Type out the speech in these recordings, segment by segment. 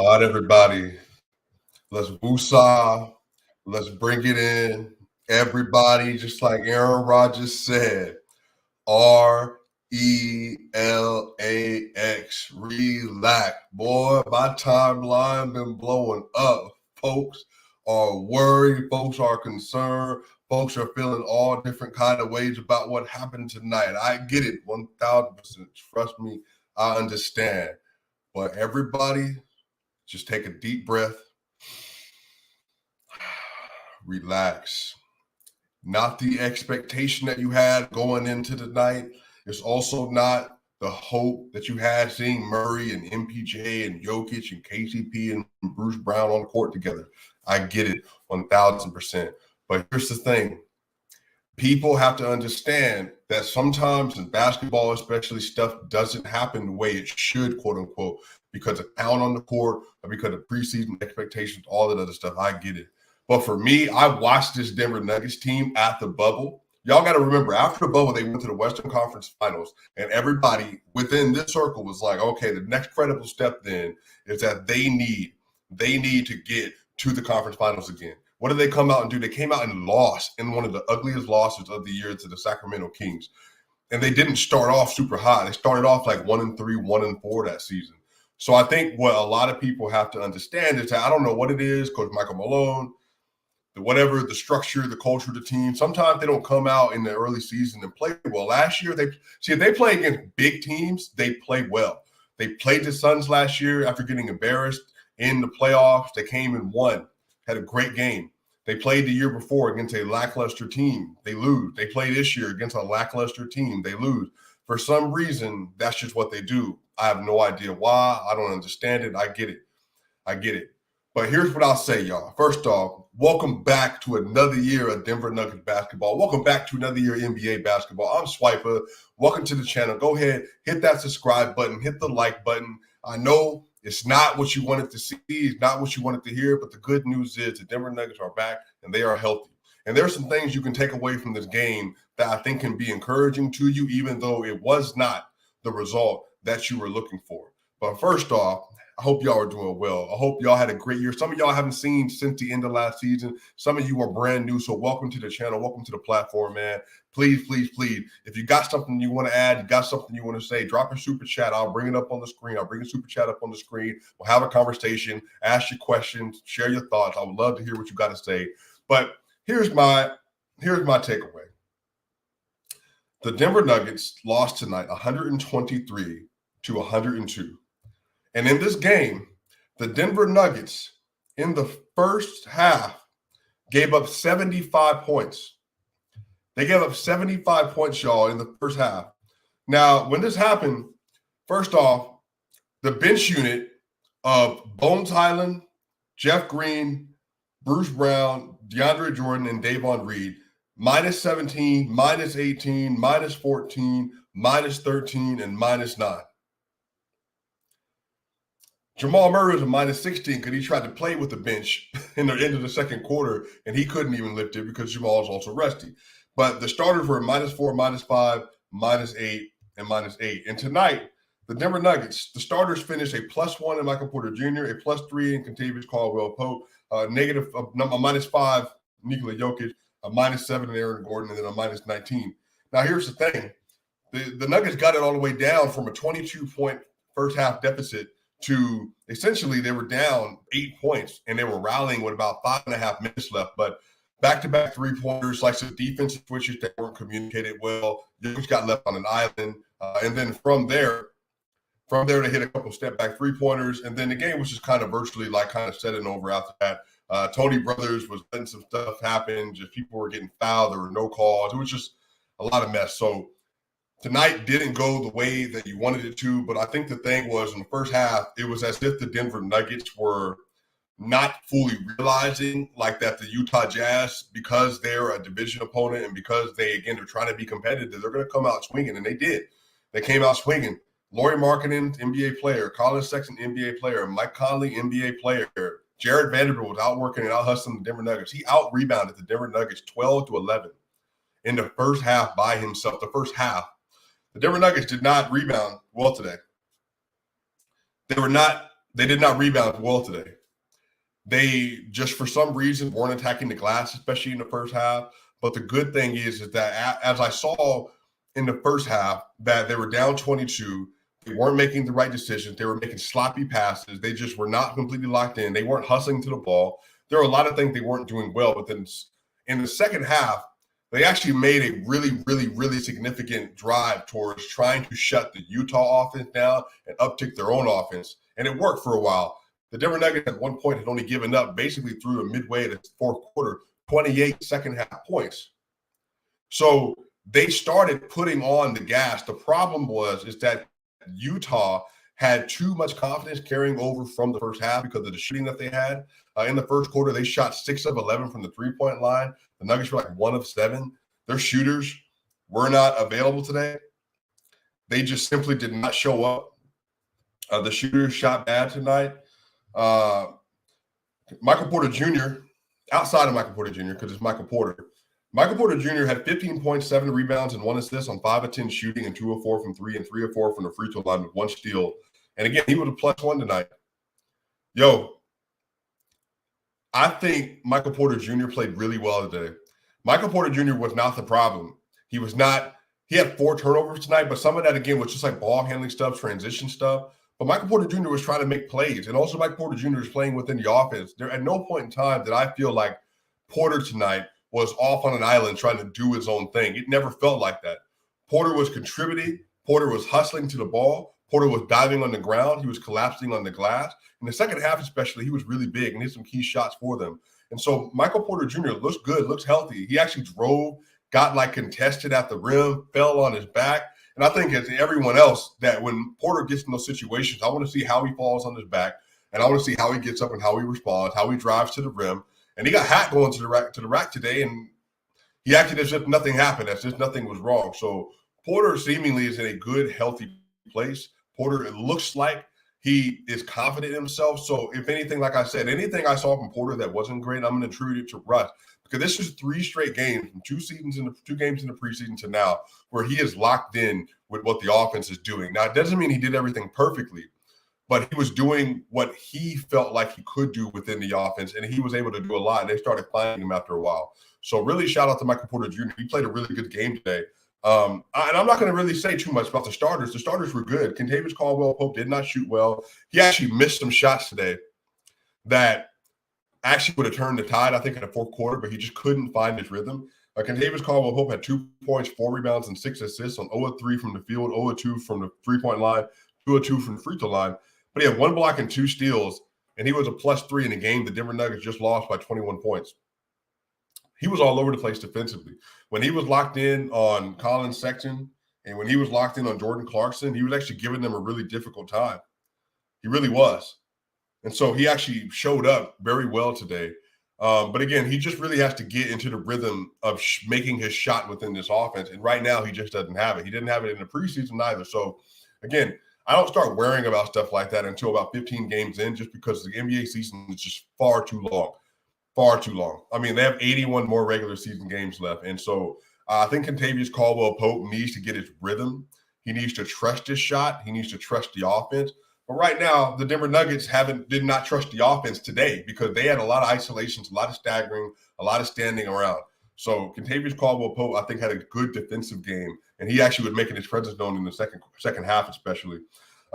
right, everybody. Let's woosah. Let's bring it in. Everybody, just like Aaron Rodgers said, RELAX. Relax. Boy, my timeline been blowing up. Folks are worried. Folks are concerned. Folks are feeling all different kind of ways about what happened tonight. I get it 1,000%. Trust me, I understand. But everybody, just take a deep breath. Relax. Not the expectation that you had going into the night. It's also not the hope that you had seeing Murray and MPJ and Jokić and KCP and Bruce Brown on the court together. I get it 1,000%. But here's the thing. People have to understand that sometimes in basketball, especially, stuff doesn't happen the way it should, quote unquote, because of talent on the court or because of preseason expectations, all that other stuff. I get it. But for me, I watched this Denver Nuggets team at the bubble. Y'all got to remember, after the bubble, they went to the Western Conference Finals, and everybody within this circle was like, okay, the next credible step then is that they need to get to the conference finals again. What did they come out and do? They came out and lost in one of the ugliest losses of the year to the Sacramento Kings. And they didn't start off super high. They started off like 1-3, 1-4 that season. So I think what a lot of people have to understand is that I don't know what it is, Coach Michael Malone, whatever the structure, the culture of the team, sometimes they don't come out in the early season and play well. Last year, if they play against big teams, they play well. They played the Suns last year after getting embarrassed in the playoffs. They came and won, had a great game. They played the year before against a lackluster team. They lose. They play this year against a lackluster team. They lose. For some reason, that's just what they do. I have no idea why. I don't understand it. I get it. But here's what I'll say, y'all. First off, welcome back to another year of Denver Nuggets basketball. Welcome back to another year of NBA basketball. I'm Swiper. Welcome to the channel. Go ahead, hit that subscribe button, hit the like button. I know it's not what you wanted to see. It's not what you wanted to hear. But the good news is the Denver Nuggets are back and they are healthy. And there are some things you can take away from this game that I think can be encouraging to you, even though it was not the result that you were looking for. But first off, I hope y'all are doing well. I hope y'all had a great year. Some of y'all haven't seen since the end of last season. Some of you are brand new. So welcome to the channel. Welcome to the platform, man. Please, please, please. If you got something you want to add, you got something you want to say, drop a super chat. I'll bring it up on the screen. I'll bring a super chat up on the screen. We'll have a conversation, ask your questions, share your thoughts. I would love to hear what you got to say. But here's my takeaway. The Denver Nuggets lost tonight 123-102. And in this game, the Denver Nuggets in the first half gave up 75 points. They gave up 75 points, y'all, in the first half. Now, when this happened, first off, the bench unit of Bones Highland, Jeff Green, Bruce Brown, DeAndre Jordan, and Davon Reed, -17, -18, -14, -13, and -9. Jamal Murray was a -16 because he tried to play with the bench in the end of the second quarter, and he couldn't even lift it because Jamal was also rusty. But the starters were -4, -5, -8, and -8. And tonight, the Denver Nuggets, the starters finished a +1 in Michael Porter Jr., a +3 in Kentavious Caldwell-Pope, -5 Nikola Jokić, a -7 in Aaron Gordon, and then a -19. Now, here's the thing. The Nuggets got it all the way down from a 22-point first half deficit to essentially they were down 8 points and they were rallying with about 5.5 minutes left. But back-to-back three-pointers, like some defensive switches that weren't communicated well. Jokić got left on an island. And then from there they hit a couple step-back three-pointers. And then the game was just kind of virtually like kind of setting over after that. Tony Brothers was letting some stuff happen. Just people were getting fouled. There were no calls. It was just a lot of mess. So tonight didn't go the way that you wanted it to, but I think the thing was in the first half, it was as if the Denver Nuggets were not fully realizing like that the Utah Jazz, because they're a division opponent and because they're trying to be competitive, they're going to come out swinging, and they did. They came out swinging. Lauri Markkanen, NBA player. Colin Sexton, NBA player. Mike Conley, NBA player. Jared Vanderbilt was outworking and out-hustling the Denver Nuggets. He out-rebounded the Denver Nuggets 12-11 in the first half by himself, the first half. The Denver Nuggets did not rebound well today. They were not They did not rebound well today. They just, for some reason, weren't attacking the glass, especially in the first half. But the good thing is that as I saw in the first half, that they were down 22. They weren't making the right decisions. They were making sloppy passes. They just were not completely locked in. They weren't hustling to the ball. There were a lot of things they weren't doing well. But then in the second half, they actually made a really, really, really significant drive towards trying to shut the Utah offense down and uptick their own offense. And it worked for a while. The Denver Nuggets at one point had only given up basically through the midway of the fourth quarter, 28 second half points. So they started putting on the gas. The problem is that Utah had too much confidence carrying over from the first half because of the shooting that they had. In the first quarter, they shot 6 of 11 from the three-point line. The Nuggets were like 1 of 7. Their shooters were not available today. They just simply did not show up. The shooters shot bad tonight. Michael Porter Jr., outside of Michael Porter Jr., because it's Michael Porter. Michael Porter Jr. had 15 points, 7 rebounds, and 1 assist on 5 of 10 shooting and 2 of 4 from 3 and 3 of 4 from the free throw line with 1 steal. And again, he was a +1 tonight. I think Michael Porter Jr. played really well today. Michael Porter Jr. was not the problem. He had 4 turnovers tonight, but some of that, again, was just like ball handling stuff, transition stuff. But Michael Porter Jr. was trying to make plays. And also Michael Porter Jr. is playing within the offense. There at no point in time did I feel like Porter tonight was off on an island trying to do his own thing. It never felt like that. Porter was contributing. Porter was hustling to the ball. Porter was diving on the ground. He was collapsing on the glass. In the second half especially, he was really big and hit some key shots for them. And so Michael Porter Jr. looks good, looks healthy. He actually drove, got like contested at the rim, fell on his back. And I think as everyone else, that when Porter gets in those situations, I want to see how he falls on his back. And I want to see how he gets up and how he responds, how he drives to the rim. And he got hacked going to the rack today, and he acted as if nothing happened, as if nothing was wrong. So Porter seemingly is in a good, healthy place. Porter, it looks like he is confident in himself. So if anything, like I said, anything I saw from Porter that wasn't great, I'm going to attribute it to rust. Because this is 3 straight games from 2 games in the preseason to now where he is locked in with what the offense is doing. Now, it doesn't mean he did everything perfectly, but he was doing what he felt like he could do within the offense, and he was able to do a lot, and they started playing him after a while. So really shout out to Michael Porter Jr. He played a really good game today. And I'm not going to really say too much about the starters. The starters were good. Kentavious Caldwell-Pope did not shoot well. He actually missed some shots today that actually would have turned the tide, I think, in the fourth quarter, but he just couldn't find his rhythm. Kentavious Caldwell-Pope had 2 points, 4 rebounds, and 6 assists on 0 of 3 from the field, 0 of 2 from the three-point line, 2 of 2 from the free throw line. But he had 1 block and 2 steals, and he was a +3 in a game the Denver Nuggets just lost by 21 points. He was all over the place defensively. When he was locked in on Colin Sexton and when he was locked in on Jordan Clarkson, he was actually giving them a really difficult time. He really was. And so he actually showed up very well today. But again, he just really has to get into the rhythm of making his shot within this offense. And right now, he just doesn't have it. He didn't have it in the preseason either. So again, I don't start worrying about stuff like that until about 15 games in, just because the NBA season is just far too long. Far too long. I mean, they have 81 more regular season games left. And so I think Kentavious Caldwell-Pope needs to get his rhythm. He needs to trust his shot. He needs to trust the offense. But right now, the Denver Nuggets did not trust the offense today because they had a lot of isolations, a lot of staggering, a lot of standing around. So Kentavious Caldwell-Pope, I think, had a good defensive game, and he actually was making his presence known in the second half especially.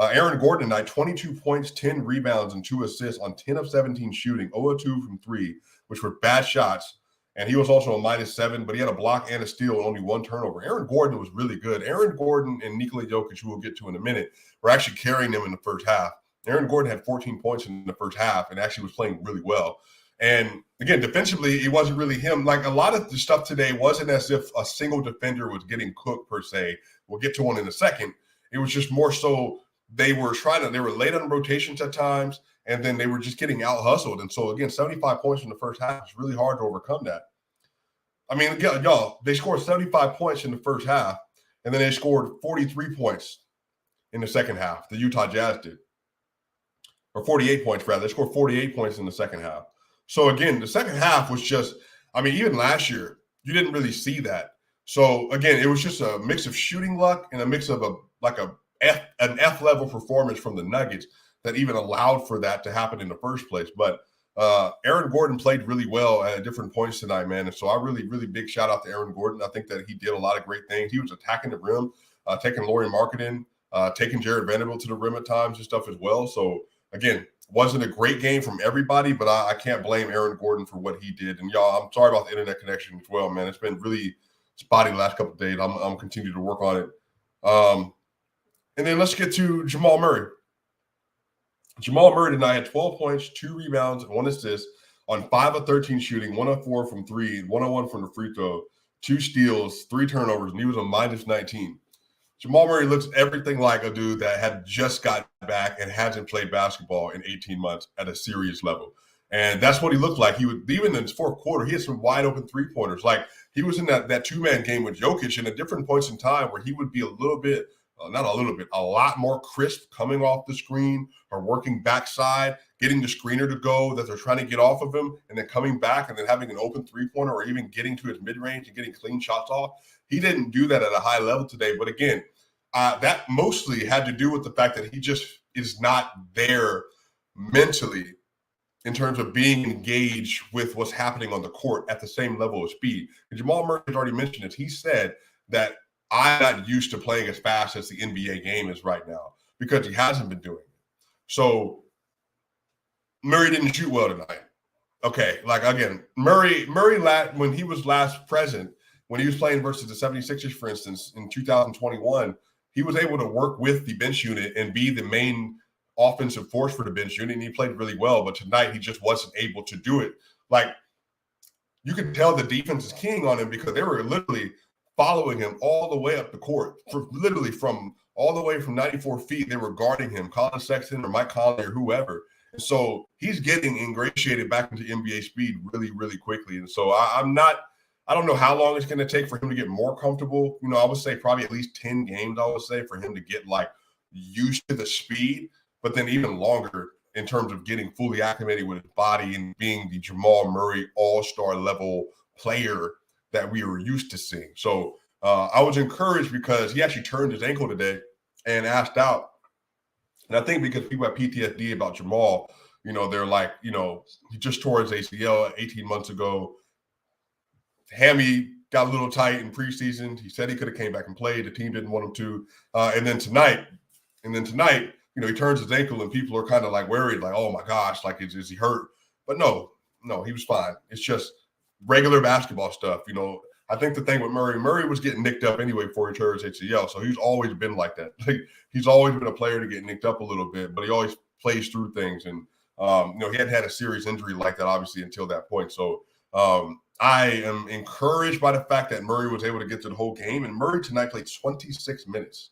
Aaron Gordon tonight, 22 points, 10 rebounds, and 2 assists on 10 of 17 shooting, 0 of 2 from 3, which were bad shots. And he was also a -7, but he had a block and a steal and only 1 turnover. Aaron Gordon was really good. Aaron Gordon and Nikola Jokić, who we'll get to in a minute, were actually carrying them in the first half. Aaron Gordon had 14 points in the first half and actually was playing really well. And again, defensively, it wasn't really him. Like a lot of the stuff today wasn't as if a single defender was getting cooked per se. We'll get to one in a second. It was just more so they were late on rotations at times, and then they were just getting out-hustled. And so, again, 75 points in the first half is really hard to overcome that. I mean, y'all, they scored 75 points in the first half, and then they scored 43 points in the second half. The Utah Jazz did. Or 48 points, rather. They scored 48 points in the second half. So, again, the second half was just – I mean, even last year, you didn't really see that. So, again, it was just a mix of shooting luck and a mix of an F-level performance from the Nuggets that even allowed for that to happen in the first place. But Aaron Gordon played really well at different points tonight, man. And so I really, really big shout out to Aaron Gordon. I think that he did a lot of great things. He was attacking the rim, taking Lauri Markkanen, taking Jared Vanderbilt to the rim at times and stuff as well. So again, wasn't a great game from everybody, but I can't blame Aaron Gordon for what he did. And y'all, I'm sorry about the internet connection as well, man. It's been really spotty the last couple of days. I'm continuing to work on it. And then let's get to Jamal Murray. Jamal Murray tonight had 12 points, 2 rebounds, and 1 assist on 5 of 13 shooting, 1 of 4 from 3, 1 of 1 from the free throw, 2 steals, 3 turnovers, and he was a minus 19. Jamal Murray looks everything like a dude that had just got back and hasn't played basketball in 18 months at a serious level. And that's what he looked like. He would, even in his fourth quarter, he had some wide open 3-pointers. Like he was in that 2-man game with Jokić, and at different points in time where he would be a little bit, not a little bit, a lot more crisp coming off the screen or working backside, getting the screener to go that they're trying to get off of him, and then coming back and then having an open 3-pointer or even getting to his mid-range and getting clean shots off. He didn't do that at a high level today. But again, that mostly had to do with the fact that he just is not there mentally in terms of being engaged with what's happening on the court at the same level of speed. And Jamal Murray has already mentioned it. He said that I'm not used to playing as fast as the NBA game is right now because he hasn't been doing it. So Murray didn't shoot well tonight. Okay, like again, Murray when he was last present, when he was playing versus the 76ers, for instance, in 2021, he was able to work with the bench unit and be the main offensive force for the bench unit, and he played really well. But tonight, he just wasn't able to do it. Like, you could tell the defense is keying on him because they were literally following him all the way up the court. Literally from all the way from 94 feet, they were guarding him, Colin Sexton or Mike Conley or whoever. And so he's getting ingratiated back into NBA speed really, really quickly. And so I don't know how long it's going to take for him to get more comfortable. You know, I would say probably at least 10 games, I would say, for him to get like used to the speed, but then even longer in terms of getting fully acclimated with his body and being the Jamal Murray all-star level player that we were used to seeing. So I was encouraged because he actually turned his ankle today and asked out. And I think because people have PTSD about Jamal, you know, they're like, you know, he just tore his ACL 18 months ago. Hammy got a little tight in preseason. He said he could have came back and played. The team didn't want him to. And then tonight, you know, he turns his ankle and people are kind of like worried, like, oh my gosh, like, is he hurt? But no, he was fine. It's just regular basketball stuff. You know, I think the thing with Murray was getting nicked up anyway before he tore his ACL. So he's always been like that. Like, he's always been a player to get nicked up a little bit, but he always plays through things. And, you know, he hadn't had a serious injury like that, obviously, until that point. So I am encouraged by the fact that Murray was able to get to the whole game. And Murray tonight played 26 minutes.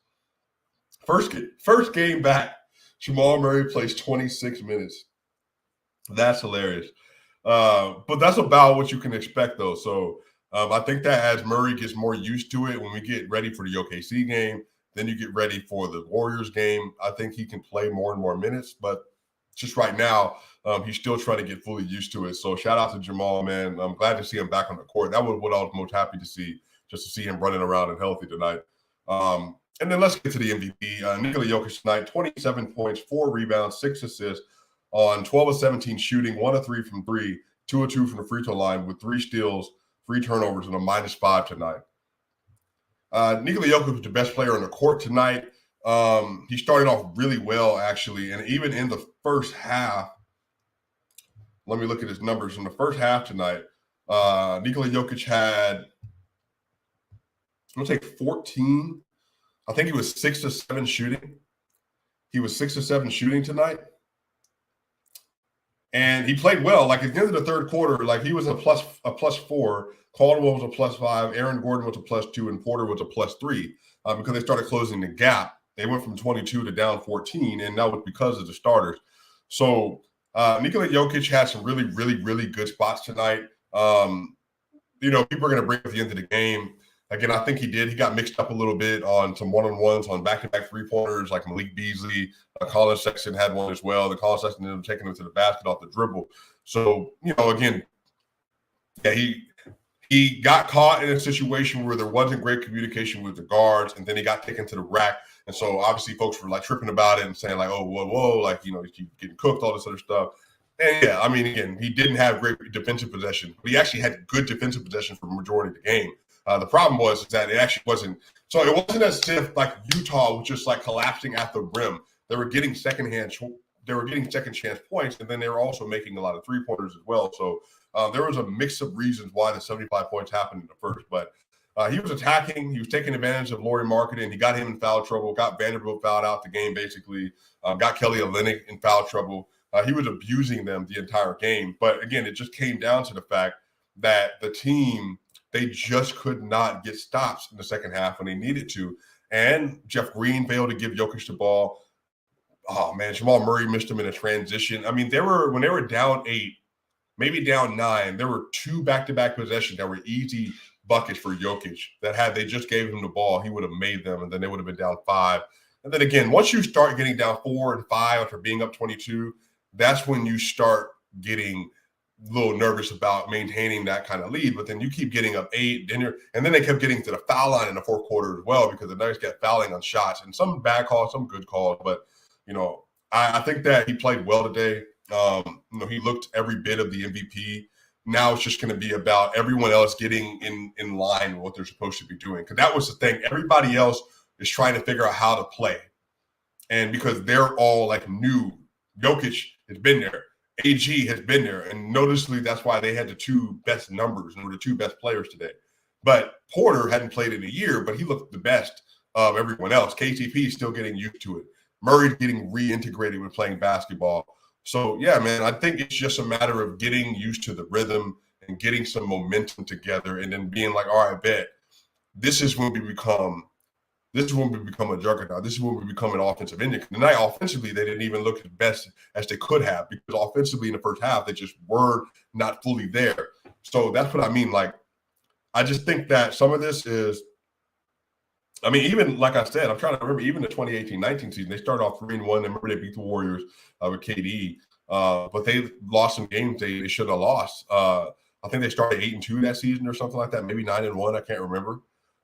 First game back, Jamal Murray plays 26 minutes. That's hilarious. But that's about what you can expect, though. So I think that as Murray gets more used to it, when we get ready for the OKC game, then you get ready for the Warriors game, I think he can play more and more minutes. But just right now, he's still trying to get fully used to it. So shout out to Jamal, man. I'm glad to see him back on the court. That was what I was most happy to see, just to see him running around and healthy tonight. And then let's get to the MVP. Nikola Jokić tonight, 27 points, 4 rebounds, 6 assists on 12 of 17 shooting, 1 of 3 from 3, 2 of 2 from the free throw line with 3 steals, 3 turnovers, and a -5 tonight. Nikola Jokić was the best player on the court tonight. He started off really well, actually. And even in the first half, let me look at his numbers. In the first half tonight, Nikola Jokić had, I'm going to take 14. I think he was 6 of 7 shooting. He was 6 of 7 shooting tonight. And he played well. Like at the end of the third quarter, like he was a plus 4. Caldwell was a plus 5. Aaron Gordon was a plus 2. And Porter was a plus 3 because they started closing the gap. They went from 22 to down 14, and that was because of the starters. So Nikola Jokić had some really, really, really good spots tonight. You know, people are going to bring up the end of the game. Again, I think he did. He got mixed up a little bit on some one-on-ones on back-to-back 3-pointers like Malik Beasley. Colin Sexton had one as well. The Colin Sexton ended up taking him to the basket off the dribble. So, you know, again, yeah, he got caught in a situation where there wasn't great communication with the guards, and then he got taken to the rack. And so obviously folks were like tripping about it and saying like, oh, whoa, like, you know, he's getting cooked, all this other stuff. And yeah, I mean, again, he didn't have great defensive possession, but he actually had good defensive possession for the majority of the game. The problem was that it actually wasn't. So it wasn't as if like Utah was just like collapsing at the rim. They were getting second chance points, and then they were also making a lot of 3-pointers as well. So there was a mix of reasons why the 75 points happened in the first. But he was attacking. He was taking advantage of Lauri Markkanen. He got him in foul trouble, got Vanderbilt fouled out the game basically, got Kelly Olynyk in foul trouble. He was abusing them the entire game. But again, it just came down to the fact that the team, they just could not get stops in the second half when they needed to. And Jeff Green failed to give Jokić the ball. Oh, man, Jamal Murray missed him in a transition. I mean, when they were down 8, maybe down 9, there were 2 back-to-back possessions that were easy buckets for Jokić that had they just gave him the ball, he would have made them, and then they would have been down 5. And then again, once you start getting down 4 and 5 after being up 22, that's when you start getting a little nervous about maintaining that kind of lead. But then you keep getting up 8, and then they kept getting to the foul line in the fourth quarter as well because the Nuggets kept fouling on shots, and some bad calls, some good calls. But you know, I think that he played well today. You know, he looked every bit of the MVP. Now it's just going to be about everyone else getting in line with what they're supposed to be doing. Because that was the thing. Everybody else is trying to figure out how to play. And because they're all like new, Jokić has been there. AG has been there. And noticeably, that's why they had the 2 best numbers and were the 2 best players today. But Porter hadn't played in a year, but he looked the best of everyone else. KCP is still getting used to it. Murray's getting reintegrated with playing basketball. So, yeah, man, I think it's just a matter of getting used to the rhythm and getting some momentum together and then being like, all right, bet, this is when we become a juggernaut. This is when we become an offensive engine. Tonight, offensively, they didn't even look as best as they could have because offensively in the first half, they just were not fully there. So that's what I mean. Like, I just think that some of this is, I mean, even like I said, I'm trying to remember, even the 2018-19 season, they started off 3-1. I remember they beat the Warriors with KD, but they lost some games they should have lost. I think they started 8-2 that season or something like that, maybe 9-1. I can't remember.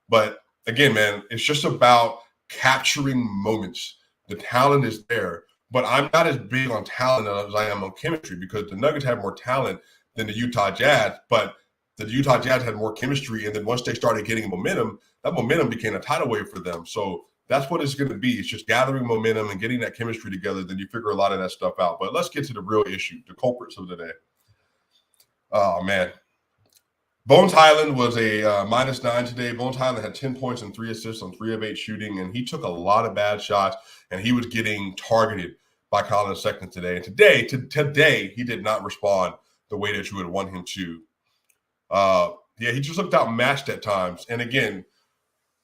But again, man, it's just about capturing moments. The talent is there, but I'm not as big on talent as I am on chemistry because the Nuggets have more talent than the Utah Jazz, but the Utah Jazz had more chemistry, and then once they started getting momentum, that momentum became a tidal wave for them. So that's what it's going to be. It's just gathering momentum and getting that chemistry together. Then you figure a lot of that stuff out. But let's get to the real issue, the culprits of the day. Oh, man. Bones Highland was a -9 today. Bones Highland had 10 points and 3 assists on 3 of 8 shooting, and he took a lot of bad shots, and he was getting targeted by Colin II today. And today, he did not respond the way that you would want him to. Yeah, he just looked outmatched at times. And again,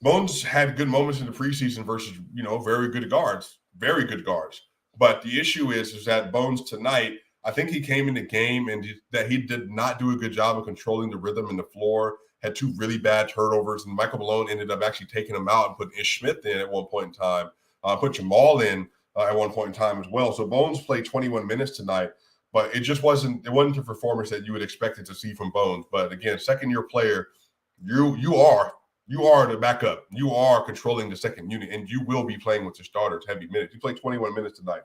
Bones had good moments in the preseason versus, you know, very good guards. But the issue is that Bones tonight, I think he came in the game and that he did not do a good job of controlling the rhythm in the floor, had 2 really bad turnovers, and Michael Malone ended up actually taking him out and putting Ish Smith in at one point in time, put Jamal in at one point in time as well. So Bones played 21 minutes tonight. But it just wasn't the performance that you would expect it to see from Bones. But again, second-year player, you are the backup. You are controlling the second unit, and you will be playing with your starters heavy minutes. He played 21 minutes tonight.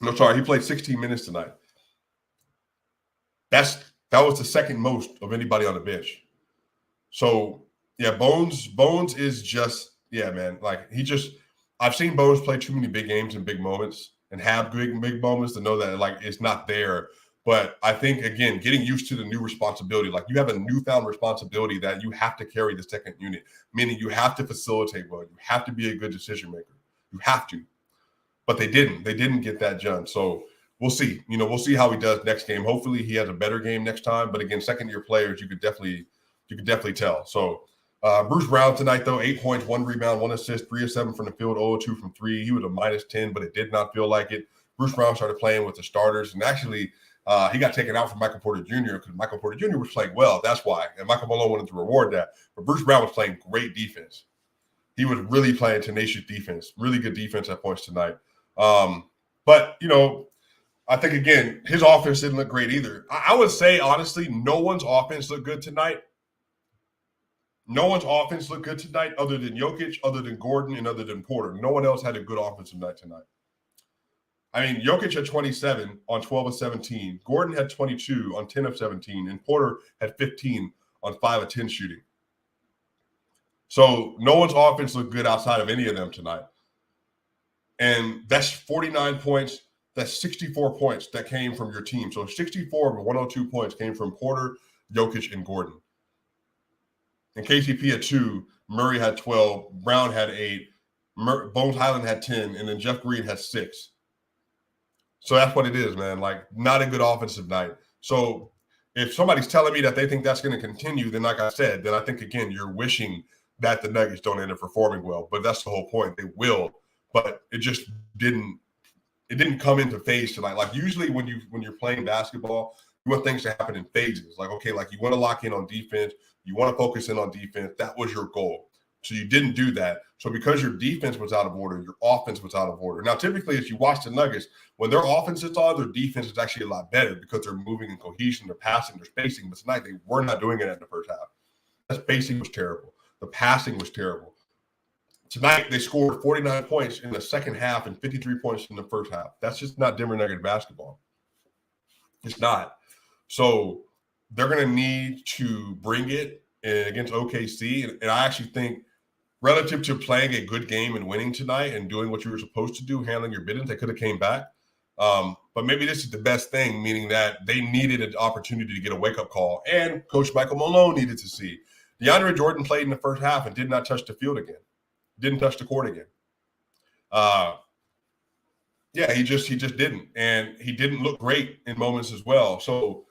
No, sorry, he played 16 minutes tonight. That was the second most of anybody on the bench. So yeah, Bones is just, yeah, man. Like I've seen Bones play too many big games and big moments and have big moments to know that like it's not there. But I think, again, getting used to the new responsibility, like you have a newfound responsibility that you have to carry the second unit, meaning you have to facilitate well. You have to be a good decision maker. You have to. But they didn't get that done. So we'll see. You know, we'll see how he does next game. Hopefully he has a better game next time. But again, second-year players, you could definitely tell. So Bruce Brown tonight, though, 8 points, 1 rebound, 1 assist, 3 of 7 from the field, 0 of 2 from 3. He was a -10, but it did not feel like it. Bruce Brown started playing with the starters, and actually he got taken out from Michael Porter Jr. because Michael Porter Jr. was playing well. That's why. And Michael Malone wanted to reward that. But Bruce Brown was playing great defense. He was really playing tenacious defense, really good defense at points tonight. But, you know, I think, again, his offense didn't look great either. I would say, honestly, no one's offense looked good tonight. No one's offense looked good tonight other than Jokić, other than Gordon, and other than Porter. No one else had a good offensive night tonight. I mean, Jokić had 27 on 12 of 17. Gordon had 22 on 10 of 17. And Porter had 15 on 5 of 10 shooting. So no one's offense looked good outside of any of them tonight. And that's 49 points. That's 64 points that came from your team. So 64 of 102 points came from Porter, Jokić, and Gordon. And KCP had 2. Murray had 12. Brown had 8. Bones Highland had 10. And then Jeff Green had 6. So that's what it is, man. Like, not a good offensive night. So if somebody's telling me that they think that's going to continue, then like I said, then I think, again, you're wishing that the Nuggets don't end up performing well. But that's the whole point. They will. But it just didn't come into phase tonight. Like, usually when you're playing basketball, you want things to happen in phases. Like, okay, like you want to lock in on defense. You want to focus in on defense. That was your goal. So you didn't do that. So because your defense was out of order, your offense was out of order. Now, typically, as you watch the Nuggets, when their offense is on, their defense is actually a lot better because they're moving in cohesion, they're passing, they're spacing. But tonight, they were not doing it in the first half. The spacing was terrible. The passing was terrible. Tonight, they scored 49 points in the second half and 53 points in the first half. That's just not Denver Nuggets basketball. It's not. So they're going to need to bring it against OKC. And I actually think relative to playing a good game and winning tonight and doing what you were supposed to do, handling your business, they could have came back. But maybe this is the best thing, meaning that they needed an opportunity to get a wake-up call. And Coach Michael Malone needed to see. DeAndre Jordan played in the first half and did not touch the field again. Didn't touch the court again. He just didn't. And he didn't look great in moments as well. So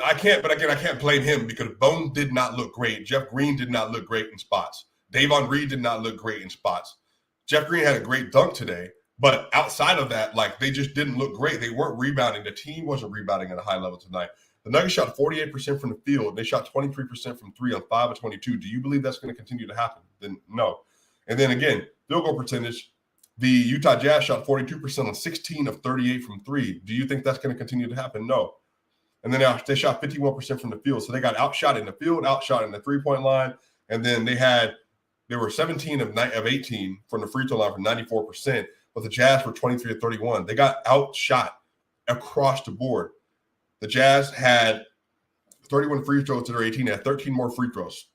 I can't blame him because Bones did not look great. Jeff Green did not look great in spots. Davon Reed did not look great in spots. Jeff Green had a great dunk today, but outside of that, like, they just didn't look great. They weren't rebounding. The team wasn't rebounding at a high level tonight. The Nuggets shot 48% from the field. They shot 23% from 3 on 5 of 22. Do you believe that's going to continue to happen? Then no. And then again, field goal percentage, the Utah Jazz shot 42% on 16 of 38 from 3. Do you think that's going to continue to happen? No. And then they shot 51% from the field. So they got outshot in the field, outshot in the three-point line. And then they were 17 of 18 from the free throw line for 94%, but the Jazz were 23 of 31. They got outshot across the board. The Jazz had 31 free throws to their 18. They had 13 more free throws.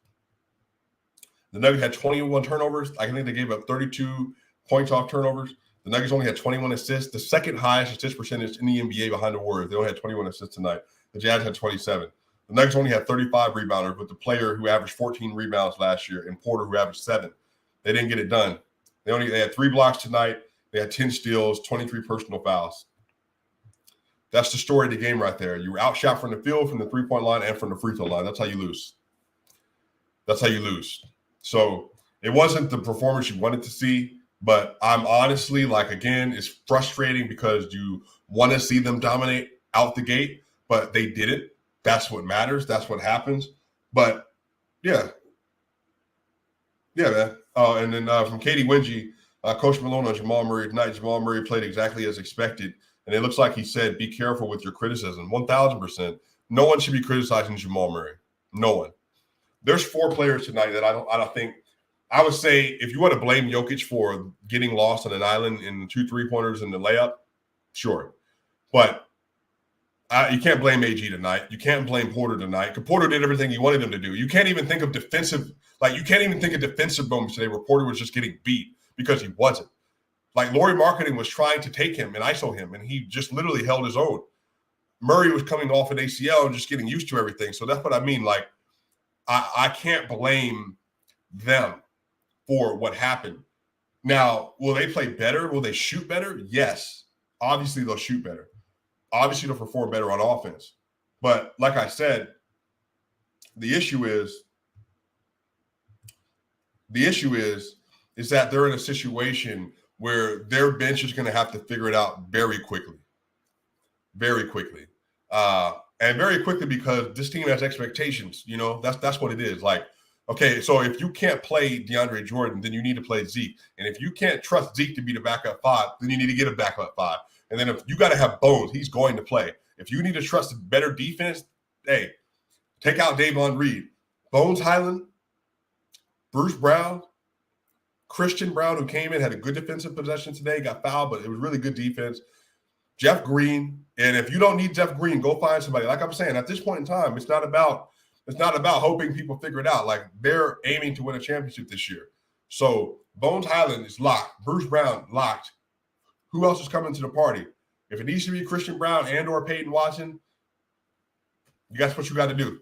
The Nuggets had 21 turnovers. I think they gave up 32 points off turnovers. The Nuggets only had 21 assists, the second highest assist percentage in the NBA behind the Warriors. They only had 21 assists tonight. The Jazz had 27. The Nuggets only had 35 rebounders with the player who averaged 14 rebounds last year and Porter who averaged 7. They didn't get it done. They had 3 blocks tonight. They had 10 steals, 23 personal fouls. That's the story of the game right there. You were outshot from the field, from the three-point line, and from the free throw line. That's how you lose. So it wasn't the performance you wanted to see, but I'm honestly, like, again, it's frustrating because you want to see them dominate out the gate, but they didn't. That's what matters. That's what happens. But, yeah, man. And then from Katie Wingy, Coach Malone on Jamal Murray tonight. Jamal Murray played exactly as expected. And it looks like he said, be careful with your criticism. 1,000%. No one should be criticizing Jamal Murray. No one. There's 4 players tonight that I don't think – I would say if you want to blame Jokić for getting lost on an island in 2 3-pointers in the layup, sure. But you can't blame AG tonight. You can't blame Porter tonight because Porter did everything you wanted him to do. You can't even think of defensive moments today where Porter was just getting beat because he wasn't. Like, Lauri Markkanen was trying to take him and ISO him, and he just literally held his own. Murray was coming off an ACL and just getting used to everything. So that's what I mean. Like, I can't blame them for what happened. Now, will they play better? Will they shoot better? Yes. Obviously, they'll shoot better. Obviously, they'll perform better on offense. But like I said, the issue is that they're in a situation where their bench is going to have to figure it out very quickly. Very quickly. And very quickly because this team has expectations. You know, that's what it is. Like, okay, so if you can't play DeAndre Jordan, then you need to play Zeke. And if you can't trust Zeke to be the backup 5, then you need to get a backup 5. And then if you got to have Bones, he's going to play. If you need to trust better defense, hey, take out Davon Reed. Bones Highland, Bruce Brown, Christian Brown, who came in, had a good defensive possession today, got fouled, but it was really good defense. Jeff Green, and if you don't need Jeff Green, go find somebody. Like I'm saying, at this point in time, it's not about hoping people figure it out. Like, they're aiming to win a championship this year. So Bones Highland is locked. Bruce Brown locked. Who else is coming to the party? If it needs to be Christian Brown and or Peyton Watson, that's what you got to do.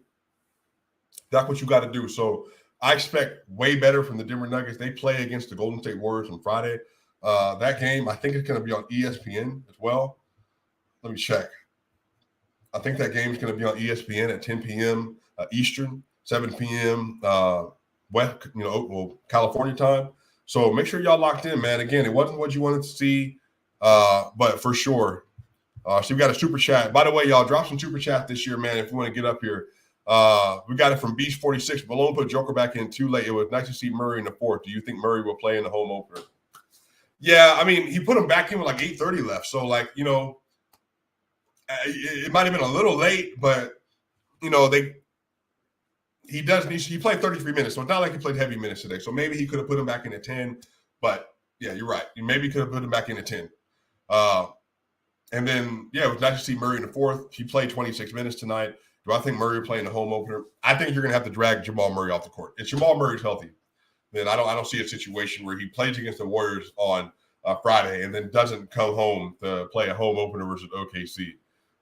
That's what you got to do. So I expect way better from the Denver Nuggets. They play against the Golden State Warriors on Friday. That game, I think it's going to be on ESPN as well. Let me check. I think that game is going to be on ESPN at 10 p.m. Eastern, 7 p.m. West, California time. So make sure y'all locked in, man. Again, it wasn't what you wanted to see, but for sure. So we got a super chat. By the way, y'all, drop some super chat this year, man, if you want to get up here. We got it from Beach 46. Malone put Joker back in too late. It was nice to see Murray in the fourth. Do you think Murray will play in the home opener? Yeah, I mean, he put him back in with like 8:30 left. So, like, it might have been a little late, but, he played 33 minutes. So it's not like he played heavy minutes today. So maybe he could have put him back in at 10. But, yeah, you're right. Maybe he could have put him back in at 10. And then, yeah, it was nice to see Murray in the fourth. He played 26 minutes tonight. Do I think Murray will play in the home opener? I think you're going to have to drag Jamal Murray off the court. If Jamal Murray's healthy, then I don't see a situation where he plays against the Warriors on Friday and then doesn't come home to play a home opener versus OKC.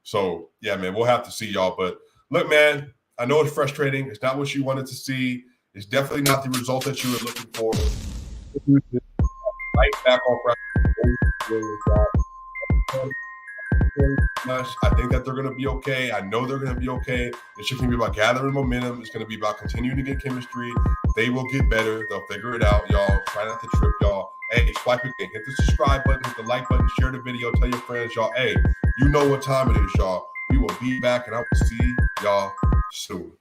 So, yeah, man, we'll have to see y'all. But, look, man, I know it's frustrating. It's not what you wanted to see. It's definitely not the result that you were looking for. Right back on Friday. I think that they're going to be okay. I know they're going to be okay. It's just going to be about gathering momentum. It's going to be about continuing to get chemistry. They will get better. They'll figure it out, y'all. Try not to trip, y'all. Hey, swipe again. Hit the subscribe button. Hit the like button. Share the video. Tell your friends, y'all. Hey, you know what time it is, y'all. We will be back, and I will see y'all soon.